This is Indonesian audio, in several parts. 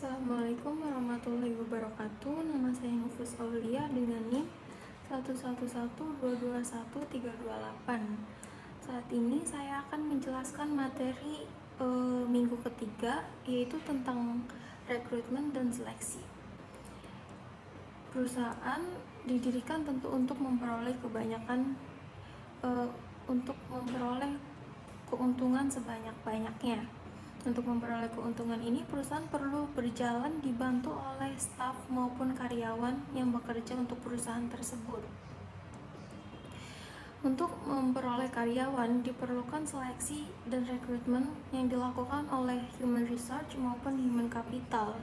Assalamualaikum warahmatullahi wabarakatuh. Nama saya Nufus Aulia dengan NIM 111221328. Saat ini saya akan menjelaskan materi minggu ketiga, yaitu tentang rekrutmen dan seleksi. Perusahaan didirikan tentu untuk memperoleh keuntungan sebanyak-banyaknya. Untuk memperoleh keuntungan ini, perusahaan perlu berjalan dibantu oleh staf maupun karyawan yang bekerja untuk perusahaan tersebut. Untuk memperoleh karyawan, diperlukan seleksi dan rekrutmen yang dilakukan oleh human research maupun human capital.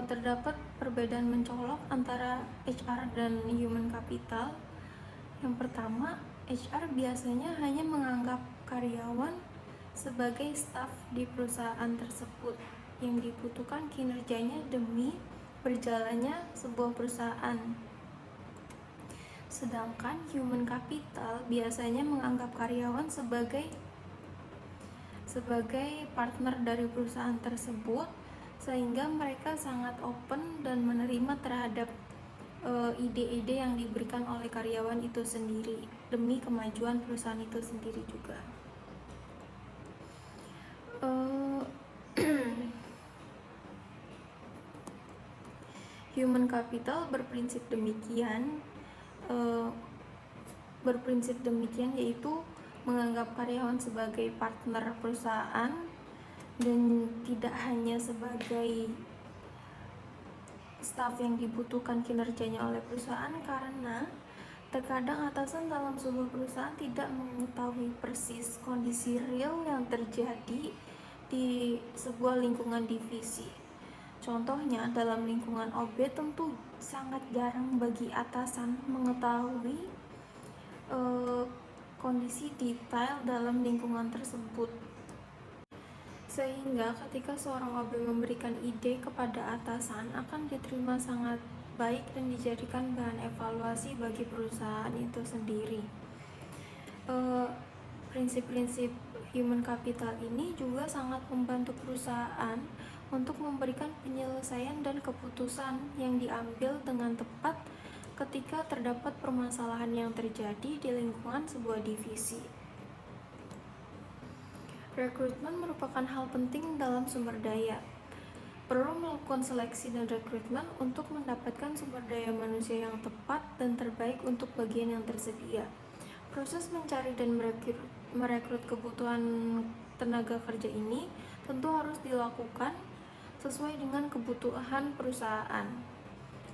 Terdapat perbedaan mencolok antara HR dan human capital. Yang pertama, HR biasanya hanya menganggap karyawan sebagai staf di perusahaan tersebut yang dibutuhkan kinerjanya demi berjalannya sebuah perusahaan. Sedangkan human capital biasanya menganggap karyawan sebagai partner dari perusahaan tersebut, sehingga mereka sangat open dan menerima terhadap ide-ide yang diberikan oleh karyawan itu sendiri demi kemajuan perusahaan itu sendiri juga. Human capital berprinsip demikian yaitu menganggap karyawan sebagai partner perusahaan dan tidak hanya sebagai staf yang dibutuhkan kinerjanya oleh perusahaan, karena terkadang atasan dalam sebuah perusahaan tidak mengetahui persis kondisi real yang terjadi di sebuah lingkungan divisi. Contohnya, dalam lingkungan OB tentu sangat jarang bagi atasan mengetahui kondisi detail dalam lingkungan tersebut. Sehingga ketika seorang OB memberikan ide kepada atasan akan diterima sangat baik dan dijadikan bahan evaluasi bagi perusahaan itu sendiri. Prinsip-prinsip human capital ini juga sangat membantu perusahaan untuk memberikan penyelesaian dan keputusan yang diambil dengan tepat ketika terdapat permasalahan yang terjadi di lingkungan sebuah divisi. Rekrutmen merupakan hal penting dalam sumber daya. Perlu melakukan seleksi dan rekrutmen untuk mendapatkan sumber daya manusia yang tepat dan terbaik untuk bagian yang tersedia. Proses mencari dan merekrut kebutuhan tenaga kerja ini tentu harus dilakukan sesuai dengan kebutuhan perusahaan.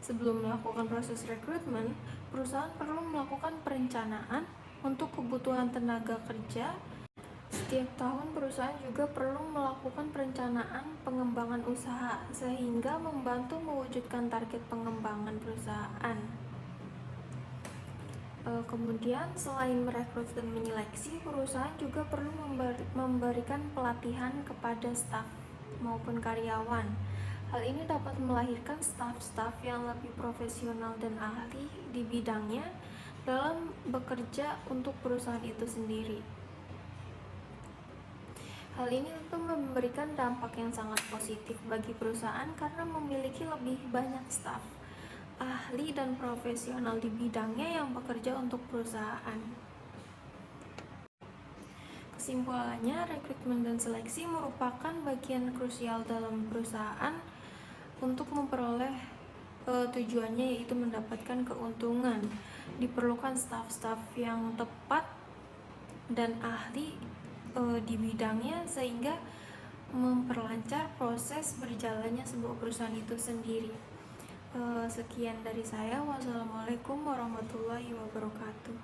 Sebelum melakukan proses rekrutmen, perusahaan perlu melakukan perencanaan untuk kebutuhan tenaga kerja. Setiap tahun perusahaan juga perlu melakukan perencanaan pengembangan usaha sehingga membantu mewujudkan target pengembangan perusahaan. Kemudian selain merekrut dan menyeleksi, perusahaan juga perlu memberikan pelatihan kepada staf maupun karyawan. Hal ini dapat melahirkan staf-staf yang lebih profesional dan ahli di bidangnya dalam bekerja untuk perusahaan itu sendiri. Hal ini tentu memberikan dampak yang sangat positif bagi perusahaan karena memiliki lebih banyak staf ahli dan profesional di bidangnya yang bekerja untuk perusahaan. Kesimpulannya, rekrutmen dan seleksi merupakan bagian krusial dalam perusahaan untuk memperoleh tujuannya, yaitu mendapatkan keuntungan. Diperlukan staf-staf yang tepat dan ahli di bidangnya sehingga memperlancar proses berjalannya sebuah perusahaan itu sendiri. Sekian dari saya. Wassalamualaikum warahmatullahi wabarakatuh.